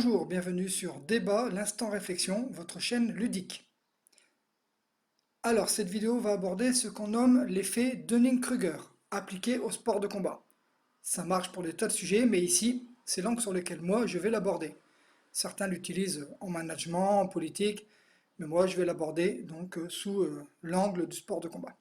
Bonjour, bienvenue sur Débat, l'instant réflexion, votre chaîne ludique. Alors, cette vidéo va aborder ce qu'on nomme l'effet Dunning-Kruger, appliqué au sport de combat. Ça marche pour des tas de sujets, mais ici, c'est l'angle sur lequel moi je vais l'aborder. Certains l'utilisent en management, en politique, mais moi je vais l'aborder donc sous l'angle du sport de combat.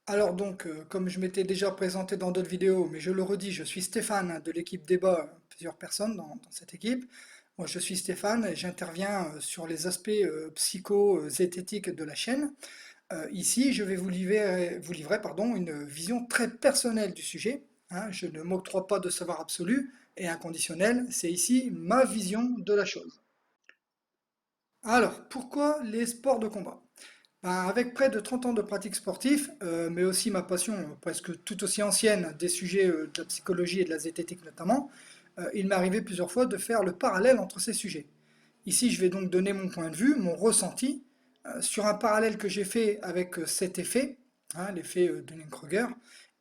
Alors donc, comme je m'étais déjà présenté dans d'autres vidéos, mais je le redis, je suis Stéphane de l'équipe Débat, plusieurs personnes dans cette équipe. Moi je suis Stéphane et j'interviens sur les aspects psycho-zététiques de la chaîne. Ici, je vais vous livrer, pardon, une vision très personnelle du sujet, hein. Je ne m'octroie pas de savoir absolu et inconditionnel, c'est ici ma vision de la chose. Alors, pourquoi les sports de combat? Ben, avec près de 30 ans de pratique sportive, mais aussi ma passion presque tout aussi ancienne des sujets de la psychologie et de la zététique notamment, il m'est arrivé plusieurs fois de faire le parallèle entre ces sujets. Ici, je vais donc donner mon point de vue, mon ressenti, sur un parallèle que j'ai fait avec cet effet, hein, l'effet Dunning-Kruger,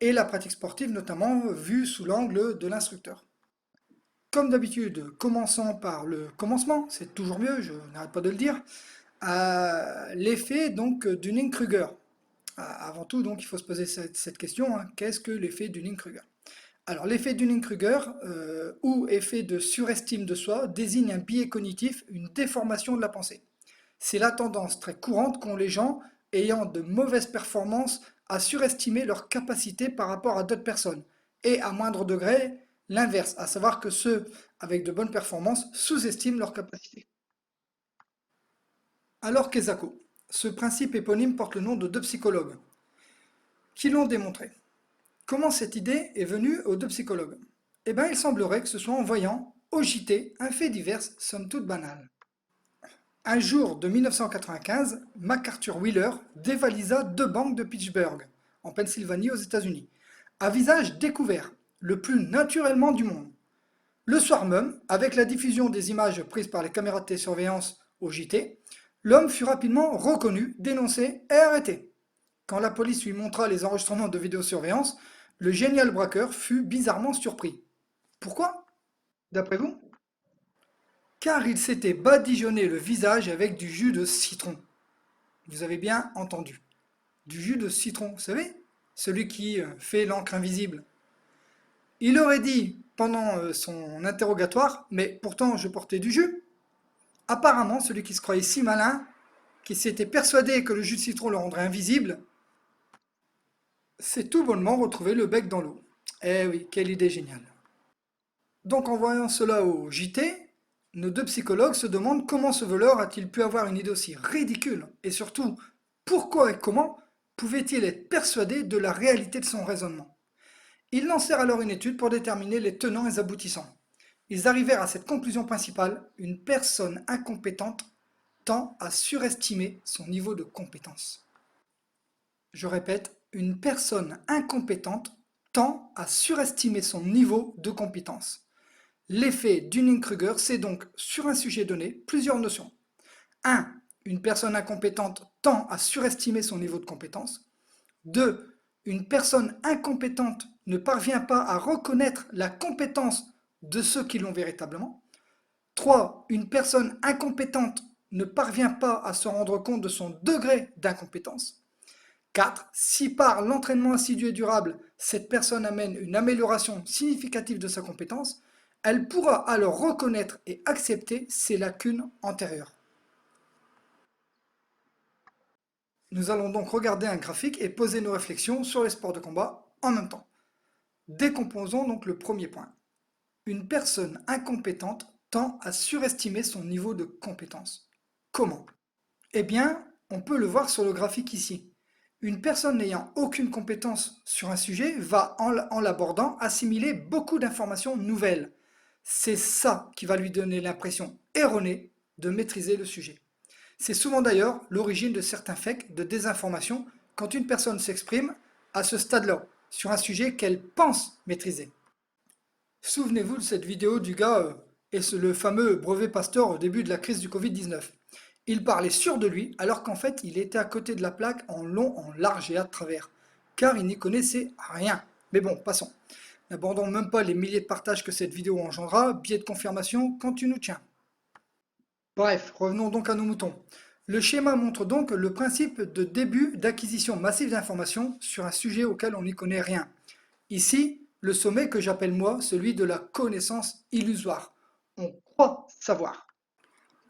et la pratique sportive notamment vue sous l'angle de l'instructeur. Comme d'habitude, commençons par le commencement, c'est toujours mieux, je n'arrête pas de le dire. L'effet donc Dunning-Kruger. Avant tout, donc, il faut se poser cette question, hein, qu'est-ce que l'effet Dunning-Kruger? Alors, l'effet Dunning-Kruger, ou effet de surestime de soi, désigne un biais cognitif, une déformation de la pensée. C'est la tendance très courante qu'ont les gens ayant de mauvaises performances à surestimer leurs capacités par rapport à d'autres personnes, et à moindre degré, l'inverse, à savoir que ceux avec de bonnes performances sous-estiment leurs capacités. Alors qu'Esako, ce principe éponyme porte le nom de deux psychologues qui l'ont démontré. Comment cette idée est venue aux deux psychologues? Eh bien, il semblerait que ce soit en voyant au JT un fait divers, somme toute banal. Un jour de 1995, MacArthur Wheeler dévalisa deux banques de Pittsburgh, en Pennsylvanie aux États-Unis, à visage découvert, le plus naturellement du monde. Le soir même, avec la diffusion des images prises par les caméras de télésurveillance au JT, l'homme fut rapidement reconnu, dénoncé et arrêté. Quand la police lui montra les enregistrements de vidéosurveillance, le génial braqueur fut bizarrement surpris. Pourquoi, d'après vous? Car il s'était badigeonné le visage avec du jus de citron. Vous avez bien entendu. Du jus de citron, vous savez? Celui qui fait l'encre invisible. Il aurait dit pendant son interrogatoire, mais pourtant je portais du jus. Apparemment, celui qui se croyait si malin, qui s'était persuadé que le jus de citron le rendrait invisible, s'est tout bonnement retrouvé le bec dans l'eau. Eh oui, quelle idée géniale. Donc en voyant cela au JT, nos deux psychologues se demandent comment ce voleur a-t-il pu avoir une idée aussi ridicule, et surtout, pourquoi et comment pouvait-il être persuadé de la réalité de son raisonnement. Ils lancèrent alors une étude pour déterminer les tenants et les aboutissants. Ils arrivèrent à cette conclusion principale: une personne incompétente tend à surestimer son niveau de compétence. Je répète, une personne incompétente tend à surestimer son niveau de compétence. L'effet Dunning-Kruger, c'est donc, sur un sujet donné, plusieurs notions. 1. Une personne incompétente tend à surestimer son niveau de compétence. 2. Une personne incompétente ne parvient pas à reconnaître la compétence de ceux qui l'ont véritablement. 3. Une personne incompétente ne parvient pas à se rendre compte de son degré d'incompétence. 4. Si par l'entraînement assidu et durable, cette personne amène une amélioration significative de sa compétence, elle pourra alors reconnaître et accepter ses lacunes antérieures. Nous allons donc regarder un graphique et poser nos réflexions sur les sports de combat en même temps. Décomposons donc le premier point. Une personne incompétente tend à surestimer son niveau de compétence. Comment? Eh bien, on peut le voir sur le graphique ici. Une personne n'ayant aucune compétence sur un sujet va, en l'abordant, assimiler beaucoup d'informations nouvelles. C'est ça qui va lui donner l'impression erronée de maîtriser le sujet. C'est souvent d'ailleurs l'origine de certains fakes de désinformation quand une personne s'exprime à ce stade-là, sur un sujet qu'elle pense maîtriser. Souvenez-vous de cette vidéo du gars et le fameux brevet Pasteur au début de la crise du Covid-19. Il parlait sûr de lui, alors qu'en fait, il était à côté de la plaque en long, en large et à travers, car il n'y connaissait rien. Mais bon, passons. N'abandons même pas les milliers de partages que cette vidéo engendra, biais de confirmation quand tu nous tiens. Bref, revenons donc à nos moutons. Le schéma montre donc le principe de début d'acquisition massive d'informations sur un sujet auquel on n'y connaît rien. Ici, le sommet que j'appelle moi celui de la connaissance illusoire. On croit savoir.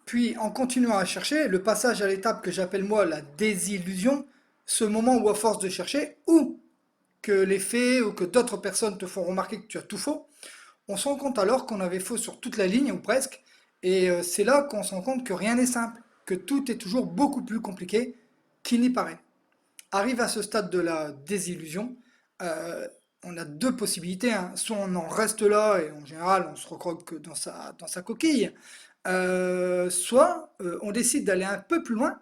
Puis, en continuant à chercher, le passage à l'étape que j'appelle moi la désillusion, ce moment où à force de chercher, ou que les faits ou que d'autres personnes te font remarquer que tu as tout faux, on se rend compte alors qu'on avait faux sur toute la ligne ou presque, et c'est là qu'on se rend compte que rien n'est simple, que tout est toujours beaucoup plus compliqué qu'il n'y paraît. Arrive à ce stade de la désillusion, euh, on a deux possibilités, hein. Soit on en reste là et en général on se recroque dans sa coquille, soit on décide d'aller un peu plus loin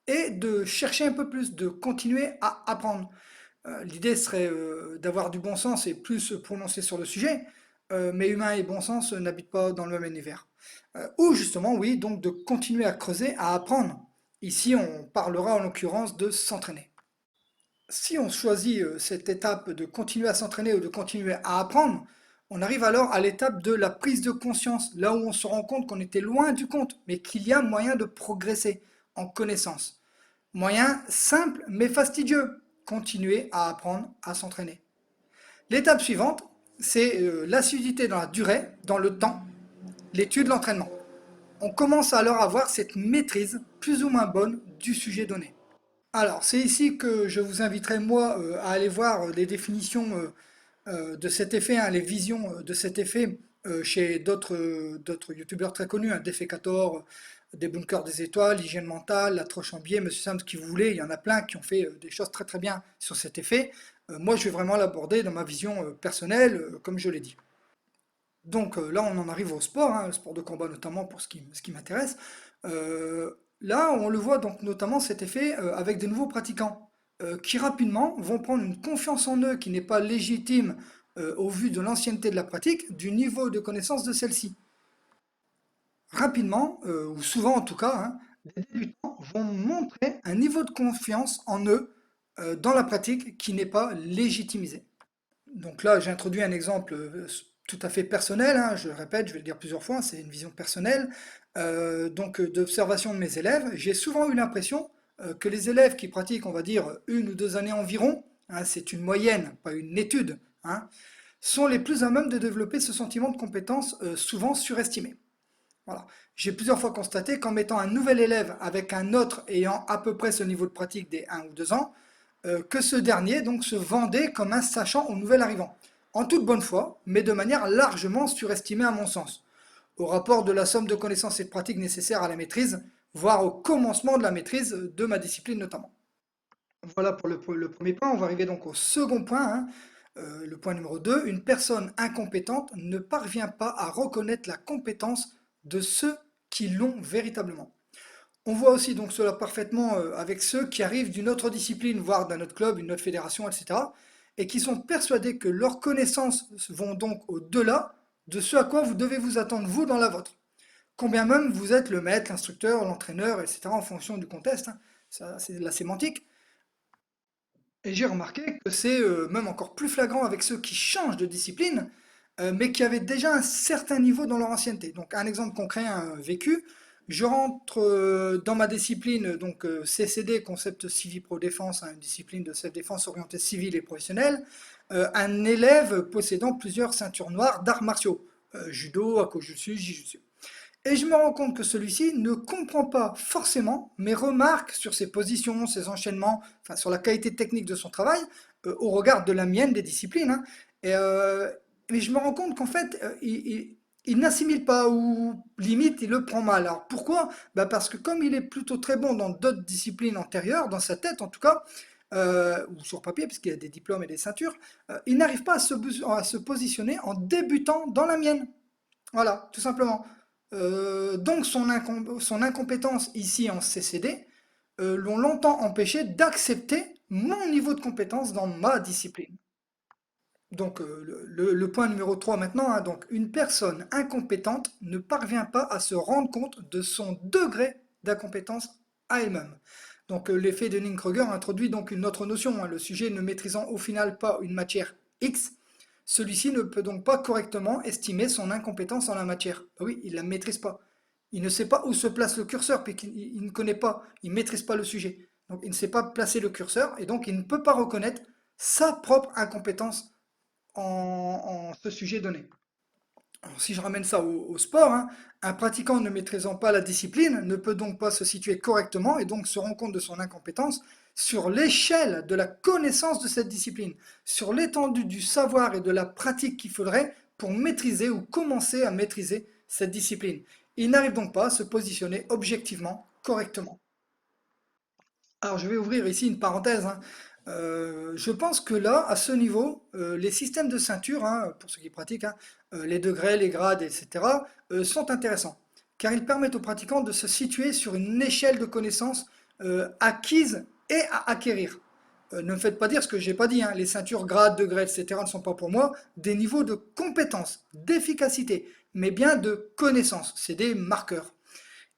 et de chercher un peu plus, de continuer à apprendre. L'idée serait d'avoir du bon sens et plus se prononcer sur le sujet, mais humain et bon sens n'habitent pas dans le même univers. Ou justement, oui, donc de continuer à creuser, à apprendre. Ici, on parlera en l'occurrence de s'entraîner. Si on choisit cette étape de continuer à s'entraîner ou de continuer à apprendre, on arrive alors à l'étape de la prise de conscience, là où on se rend compte qu'on était loin du compte, mais qu'il y a moyen de progresser en connaissance. Moyen simple mais fastidieux, continuer à apprendre à s'entraîner. L'étape suivante, c'est l'assiduité dans la durée, dans le temps, l'étude, l'entraînement. On commence alors à avoir cette maîtrise plus ou moins bonne du sujet donné. Alors, c'est ici que je vous inviterai, moi, à aller voir les définitions de cet effet, hein, les visions de cet effet chez d'autres youtubeurs très connus, hein, Defecator, des bunkers des étoiles, hygiène mentale, la troche en biais, Monsieur Sam, ce qui vous voulez, il y en a plein qui ont fait des choses très très bien sur cet effet. Moi, je vais vraiment l'aborder dans ma vision personnelle, comme je l'ai dit. Donc là, on en arrive au sport, hein, le sport de combat notamment pour ce qui m'intéresse. Là, on le voit donc notamment cet effet avec des nouveaux pratiquants qui rapidement vont prendre une confiance en eux qui n'est pas légitime au vu de l'ancienneté de la pratique, du niveau de connaissance de celle-ci. Rapidement, ou souvent en tout cas, hein, les débutants vont montrer un niveau de confiance en eux dans la pratique qui n'est pas légitimisé. Donc là, j'ai introduit un exemple tout à fait personnel, hein, je le répète, je vais le dire plusieurs fois, c'est une vision personnelle, d'observation de mes élèves. J'ai souvent eu l'impression que les élèves qui pratiquent, on va dire, 1 ou 2 années environ, hein, c'est une moyenne, pas une étude, hein, sont les plus à même de développer ce sentiment de compétence souvent surestimé. Voilà. J'ai plusieurs fois constaté qu'en mettant un nouvel élève avec un autre ayant à peu près ce niveau de pratique des 1 ou 2 ans, que ce dernier donc se vendait comme un sachant au nouvel arrivant, en toute bonne foi, mais de manière largement surestimée à mon sens, au rapport de la somme de connaissances et de pratiques nécessaires à la maîtrise, voire au commencement de la maîtrise de ma discipline notamment. Voilà pour le premier point, on va arriver donc au second point, hein. Le point numéro 2, une personne incompétente ne parvient pas à reconnaître la compétence de ceux qui l'ont véritablement. On voit aussi donc cela parfaitement avec ceux qui arrivent d'une autre discipline, voire d'un autre club, une autre fédération, etc., et qui sont persuadés que leurs connaissances vont donc au-delà de ce à quoi vous devez vous attendre, vous, dans la vôtre. Combien même vous êtes le maître, l'instructeur, l'entraîneur, etc., en fonction du contexte, hein. Ça, c'est de la sémantique. Et j'ai remarqué que c'est même encore plus flagrant avec ceux qui changent de discipline, mais qui avaient déjà un certain niveau dans leur ancienneté. Donc un exemple concret, un vécu, je rentre dans ma discipline, donc CCD, concept Civi Pro Défense, hein, une discipline de self-défense orientée civile et professionnelle, un élève possédant plusieurs ceintures noires d'arts martiaux, judo, akojutsu, jujutsu. Et je me rends compte que celui-ci ne comprend pas forcément mes remarques sur ses positions, ses enchaînements, enfin sur la qualité technique de son travail, au regard de la mienne des disciplines, hein. Et, mais je me rends compte qu'en fait, il n'assimile pas ou limite il le prend mal. Alors pourquoi? Bah parce que comme il est plutôt très bon dans d'autres disciplines antérieures, dans sa tête en tout cas, ou sur papier, puisqu'il y a des diplômes et des ceintures, il n'arrive pas à se positionner en débutant dans la mienne. Voilà, tout simplement. Donc son incompétence ici en CCD l'ont longtemps empêché d'accepter mon niveau de compétence dans ma discipline. Donc le point numéro 3 maintenant, hein, donc une personne incompétente ne parvient pas à se rendre compte de son degré d'incompétence à elle-même. Donc l'effet de Dunning-Kruger introduit donc une autre notion, hein, le sujet ne maîtrisant au final pas une matière X, Celui-ci ne peut donc pas correctement estimer son incompétence en la matière. Ah oui, il ne la maîtrise pas. Il ne sait pas où se place le curseur, puisqu'il ne connaît pas, il ne maîtrise pas le sujet. Donc il ne sait pas placer le curseur, et donc il ne peut pas reconnaître sa propre incompétence en ce sujet donné. Alors, si je ramène ça au sport, hein, un pratiquant ne maîtrisant pas la discipline ne peut donc pas se situer correctement et donc se rend compte de son incompétence sur l'échelle de la connaissance de cette discipline, sur l'étendue du savoir et de la pratique qu'il faudrait pour maîtriser ou commencer à maîtriser cette discipline. Il n'arrive donc pas à se positionner objectivement correctement. Alors, je vais ouvrir ici une parenthèse, hein. Je pense que là, à ce niveau, les systèmes de ceinture, hein, pour ceux qui pratiquent, hein, les degrés, les grades, etc., sont intéressants, car ils permettent aux pratiquants de se situer sur une échelle de connaissances acquises et à acquérir. Ne me faites pas dire ce que j'ai pas dit, hein, les ceintures, grades, degrés, etc., ne sont pas pour moi des niveaux de compétence, d'efficacité, mais bien de connaissances. C'est des marqueurs.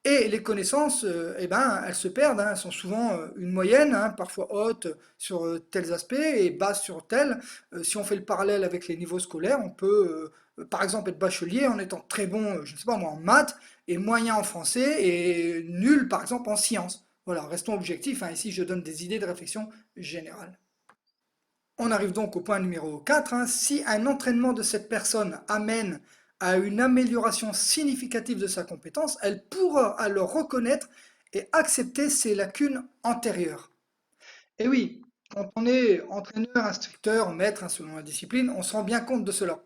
Et les connaissances, eh ben, elles se perdent, hein, elles sont souvent une moyenne, hein, parfois haute sur tels aspects et basse sur tels. Si on fait le parallèle avec les niveaux scolaires, on peut par exemple être bachelier en étant très bon, je ne sais pas moi, en maths, et moyen en français, et nul par exemple en sciences. Voilà, restons objectifs, hein, ici je donne des idées de réflexion générale. On arrive donc au point numéro 4, hein. Si un entraînement de cette personne amène à une amélioration significative de sa compétence, elle pourra alors reconnaître et accepter ses lacunes antérieures. Et oui, quand on est entraîneur, instructeur, maître, hein, selon la discipline, on se rend bien compte de cela.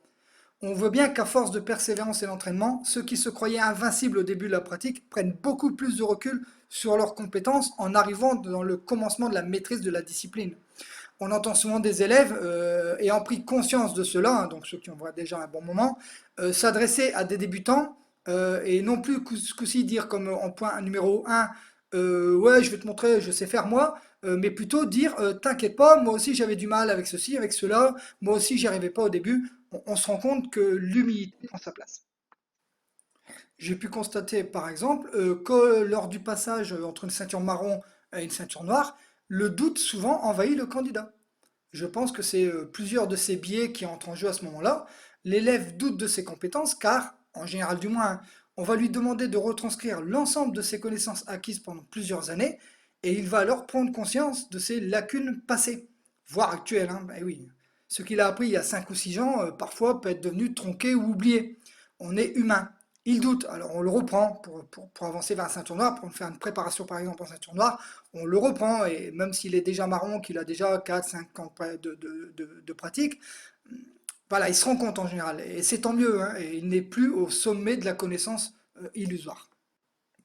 On voit bien qu'à force de persévérance et d'entraînement, ceux qui se croyaient invincibles au début de la pratique prennent beaucoup plus de recul sur leurs compétences en arrivant dans le commencement de la maîtrise de la discipline. On entend souvent des élèves ayant pris conscience de cela, hein, donc ceux qui ont déjà un bon moment, s'adresser à des débutants et non plus ce coup-ci dire comme en point numéro un, ouais, je vais te montrer, je sais faire moi, mais plutôt dire, t'inquiète pas, moi aussi j'avais du mal avec ceci, avec cela, moi aussi j'y arrivais pas au début. On se rend compte que l'humilité prend sa place. J'ai pu constater par exemple que lors du passage entre une ceinture marron et une ceinture noire, le doute souvent envahit le candidat. Je pense que c'est plusieurs de ces biais qui entrent en jeu à ce moment-là. L'élève doute de ses compétences car, en général du moins, on va lui demander de retranscrire l'ensemble de ses connaissances acquises pendant plusieurs années et il va alors prendre conscience de ses lacunes passées, voire actuelles, hein. Ben oui. Ce qu'il a appris il y a 5 ou 6 ans, parfois peut être devenu tronqué ou oublié. On est humain. Il doute, alors on le reprend pour avancer vers un ceinture noire, pour faire une préparation par exemple en ceinture noire, on le reprend, et même s'il est déjà marron, qu'il a déjà 4, 5 ans de pratique, voilà, il se rend compte en général, et c'est tant mieux, hein, et il n'est plus au sommet de la connaissance illusoire.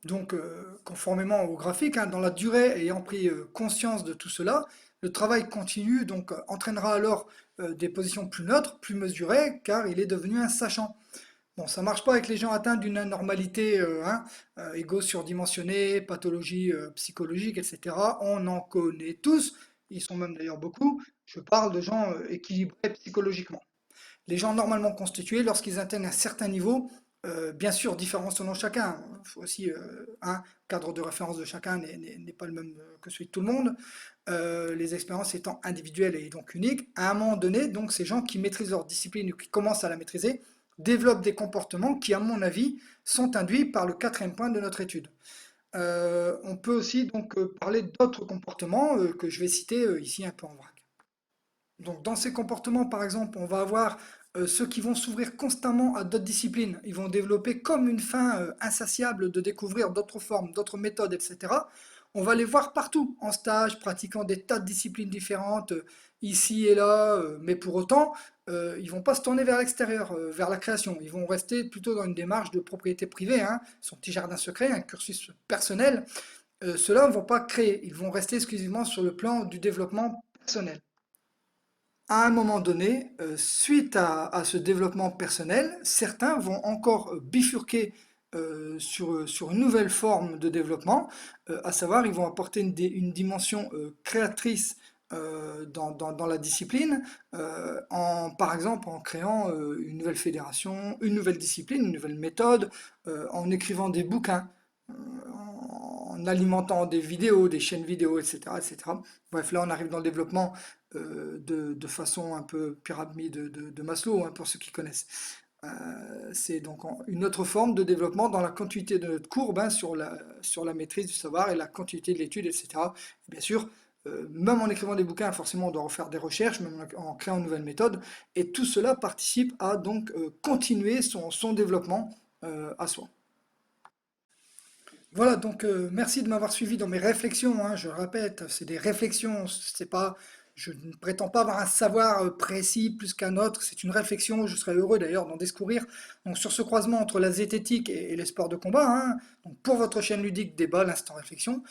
Donc, conformément au graphique, hein, dans la durée, ayant pris conscience de tout cela, le travail continu donc entraînera alors des positions plus neutres, plus mesurées, car il est devenu un sachant. Bon, ça marche pas avec les gens atteints d'une anormalité, hein, égo surdimensionné, pathologie psychologique, etc. On en connaît tous, ils sont même d'ailleurs beaucoup. Je parle de gens équilibrés psychologiquement. Les gens normalement constitués, lorsqu'ils atteignent un certain niveau, bien sûr différent selon chacun, il faut aussi un cadre de référence de chacun n'est pas le même que celui de tout le monde, les expériences étant individuelles et donc uniques, à un moment donné, donc ces gens qui maîtrisent leur discipline ou qui commencent à la maîtriser, développent des comportements qui, à mon avis, sont induits par le quatrième point de notre étude. On peut aussi donc parler d'autres comportements que je vais citer ici un peu en vrac. Donc dans ces comportements, par exemple, on va avoir ceux qui vont s'ouvrir constamment à d'autres disciplines. Ils vont développer comme une faim insatiable de découvrir d'autres formes, d'autres méthodes, etc. On va les voir partout, en stage, pratiquant des tas de disciplines différentes, ici et là, mais pour autant, ils vont pas se tourner vers l'extérieur, vers la création. Ils vont rester plutôt dans une démarche de propriété privée, hein, son petit jardin secret, un cursus personnel. Ceux-là ne vont pas créer, ils vont rester exclusivement sur le plan du développement personnel. À un moment donné, suite à ce développement personnel, certains vont encore bifurquer sur une nouvelle forme de développement, à savoir ils vont apporter une dimension créatrice dans la discipline, par exemple en créant une nouvelle fédération, une nouvelle discipline, une nouvelle méthode, en écrivant des bouquins, en alimentant des vidéos, des chaînes vidéo, etc., etc. Bref, là, on arrive dans le développement de façon un peu pyramide de Maslow, hein, pour ceux qui connaissent. C'est donc une autre forme de développement dans la continuité de notre courbe, hein, sur la maîtrise du savoir et la continuité de l'étude, etc. Et bien sûr, même en écrivant des bouquins, forcément, on doit refaire des recherches, même en créant une nouvelle méthode. Et tout cela participe à donc continuer son développement à soi. Voilà, donc merci de m'avoir suivi dans mes réflexions, hein, je le répète, c'est des réflexions, c'est pas, je ne prétends pas avoir un savoir précis plus qu'un autre, c'est une réflexion, je serais heureux d'ailleurs d'en discourir. Donc sur ce croisement entre la zététique et les sports de combat, hein, donc pour votre chaîne ludique Débat, l'instant réflexion,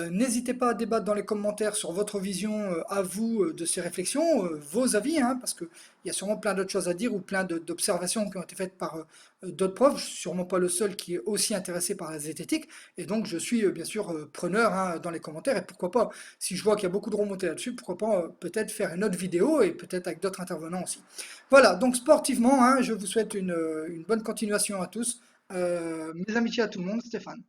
n'hésitez pas à débattre dans les commentaires sur votre vision à vous de ces réflexions, vos avis, hein, parce qu'il y a sûrement plein d'autres choses à dire ou plein d'observations qui ont été faites par d'autres profs, je suis sûrement pas le seul qui est aussi intéressé par la zététique. Et donc, je suis bien sûr preneur, hein, dans les commentaires. Et pourquoi pas, si je vois qu'il y a beaucoup de remontées là-dessus, pourquoi pas peut-être faire une autre vidéo et peut-être avec d'autres intervenants aussi. Voilà, donc sportivement, hein, je vous souhaite une bonne continuation à tous. Mes amitiés à tout le monde, Stéphane.